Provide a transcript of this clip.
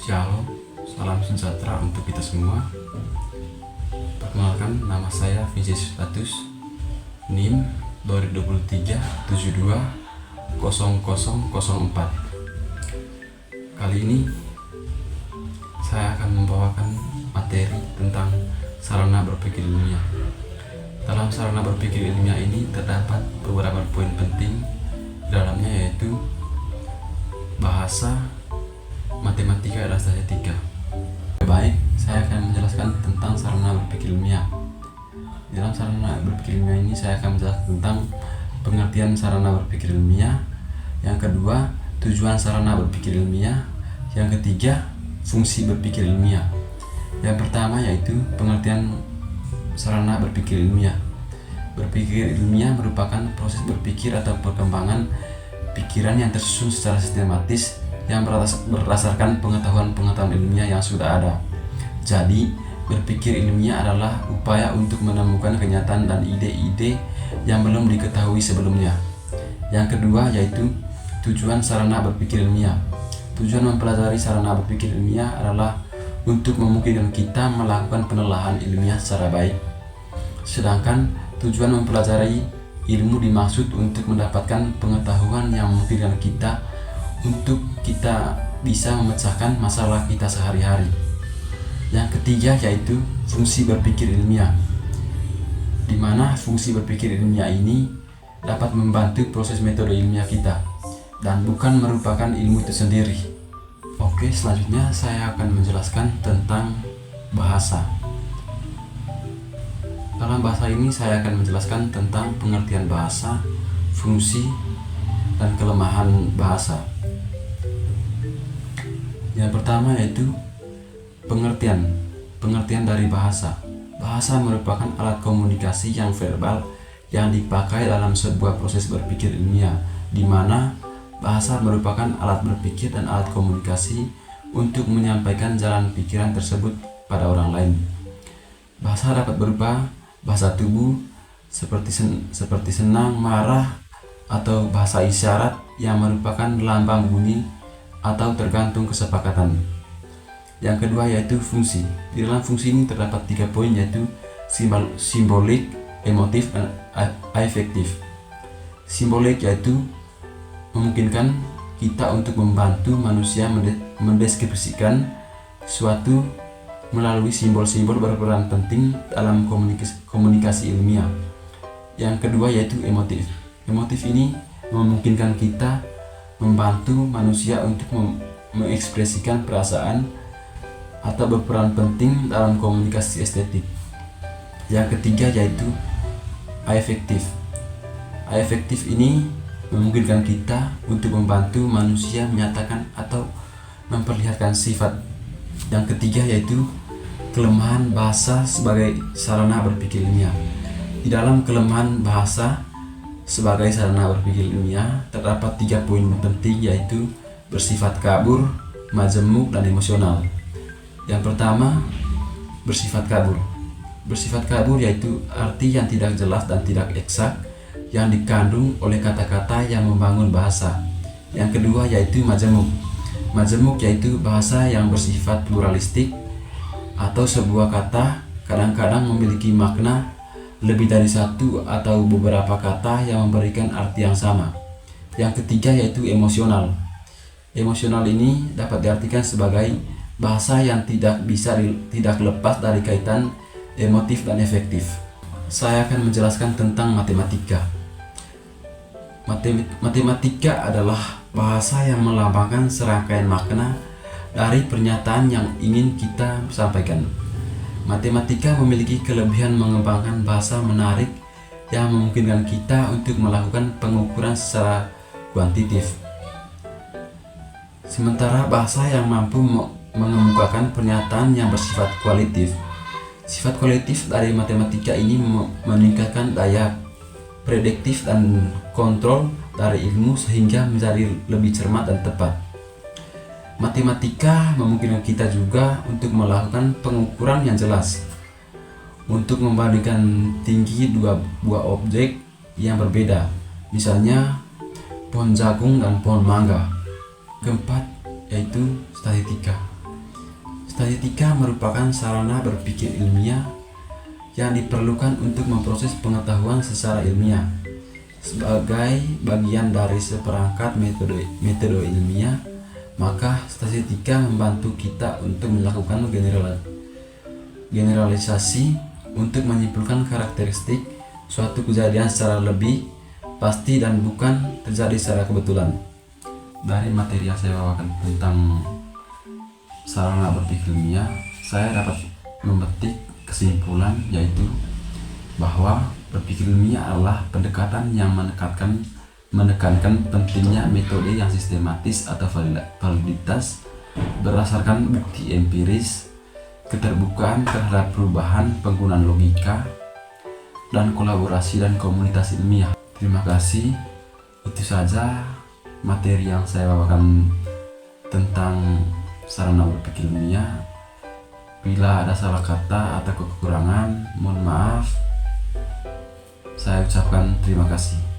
Shalom, salam sejahtera untuk kita semua. Perkenalkan, nama saya Vinicius Status, NIM 2023-72-0004. Kali ini saya akan membawakan materi tentang sarana berpikir ilmiah. Dalam sarana berpikir ilmiah ini terdapat beberapa poin penting di dalamnya, yaitu bahasa, matematika, dan statistika. Baik, saya akan menjelaskan tentang sarana berpikir ilmiah. Di dalam sarana berpikir ilmiah ini saya akan menjelaskan tentang pengertian sarana berpikir ilmiah. Yang kedua, tujuan sarana berpikir ilmiah. Yang ketiga, fungsi berpikir ilmiah. Yang pertama yaitu pengertian sarana berpikir ilmiah. Berpikir ilmiah merupakan proses berpikir atau perkembangan pikiran yang tersusun secara sistematis yang berdasarkan pengetahuan-pengetahuan ilmiah yang sudah ada. Jadi, berpikir ilmiah adalah upaya untuk menemukan kenyataan dan ide-ide yang belum diketahui sebelumnya. Yang kedua yaitu tujuan sarana berpikir ilmiah. Tujuan mempelajari sarana berpikir ilmiah adalah untuk memungkinkan kita melakukan penelaahan ilmiah secara baik. Sedangkan tujuan mempelajari ilmu dimaksud untuk mendapatkan pengetahuan yang memungkinkan kita untuk kita bisa memecahkan masalah kita sehari-hari. Yang ketiga yaitu fungsi berpikir ilmiah, di mana fungsi berpikir ilmiah ini dapat membantu proses metode ilmiah kita dan bukan merupakan ilmu itu sendiri. Oke, selanjutnya saya akan menjelaskan tentang bahasa. Dalam bahasa ini saya akan menjelaskan tentang pengertian bahasa, fungsi, dan kelemahan bahasa. Yang pertama yaitu pengertian dari bahasa. Bahasa merupakan alat komunikasi yang verbal yang dipakai dalam sebuah proses berpikir ilmiah, di mana bahasa merupakan alat berpikir dan alat komunikasi untuk menyampaikan jalan pikiran tersebut pada orang lain. Bahasa dapat berupa bahasa tubuh seperti senang, marah, atau bahasa isyarat yang merupakan lambang bunyi atau tergantung kesepakatan. Yang kedua yaitu fungsi. Di dalam fungsi ini terdapat 3 poin, yaitu simbolik, emotif, dan afektif. Simbolik yaitu memungkinkan kita untuk membantu manusia mendeskripsikan sesuatu melalui simbol-simbol berperan penting dalam komunikasi ilmiah. Yang kedua yaitu emotif. Emotif ini memungkinkan kita membantu manusia untuk mengekspresikan perasaan atau berperan penting dalam komunikasi estetik. Yang ketiga yaitu afektif. Afektif ini memungkinkan kita untuk membantu manusia menyatakan atau memperlihatkan sifat. Yang ketiga yaitu kelemahan bahasa sebagai sarana berpikir ilmiah. Di dalam kelemahan bahasa sebagai sarana berpikir ilmiah terdapat 3 poin penting, yaitu bersifat kabur, majemuk, dan emosional. Yang pertama, bersifat kabur. Bersifat kabur yaitu arti yang tidak jelas dan tidak eksak yang dikandung oleh kata-kata yang membangun bahasa. Yang kedua yaitu majemuk. Majemuk yaitu bahasa yang bersifat pluralistik atau sebuah kata kadang-kadang memiliki makna lebih dari satu atau beberapa kata yang memberikan arti yang sama. Yang ketiga yaitu emosional. Emosional ini dapat diartikan sebagai bahasa yang tidak lepas dari kaitan emotif dan efektif. Saya akan menjelaskan tentang matematika. Matematika adalah bahasa yang melambangkan serangkaian makna dari pernyataan yang ingin kita sampaikan. Matematika memiliki kelebihan mengembangkan bahasa menarik yang memungkinkan kita untuk melakukan pengukuran secara kuantitatif. Sementara bahasa yang mampu mengemukakan pernyataan yang bersifat kualitatif. Sifat kualitatif dari matematika ini meningkatkan daya prediktif dan kontrol dari ilmu sehingga menjadi lebih cermat dan tepat. Matematika memungkinkan kita juga untuk melakukan pengukuran yang jelas untuk membandingkan tinggi dua buah objek yang berbeda, misalnya pohon jagung dan pohon mangga. Keempat yaitu statistika. Statistika merupakan sarana berpikir ilmiah yang diperlukan untuk memproses pengetahuan secara ilmiah. Sebagai bagian dari seperangkat metode ilmiah, maka statistika membantu kita untuk melakukan generalisasi untuk menyimpulkan karakteristik suatu kejadian secara lebih pasti dan bukan terjadi secara kebetulan. Dari materi yang saya bawakan tentang sarana berpikir ilmiah, saya dapat memetik kesimpulan, yaitu bahwa berpikir ilmiah adalah pendekatan yang menekankan pentingnya metode yang sistematis atau validitas berdasarkan bukti empiris, keterbukaan terhadap perubahan penggunaan logika, dan kolaborasi dan komunitas ilmiah. Terima kasih. Itu saja materi yang saya bawakan tentang sarana berpikir ilmiah. Bila ada salah kata atau kekurangan, mohon maaf. Saya ucapkan terima kasih.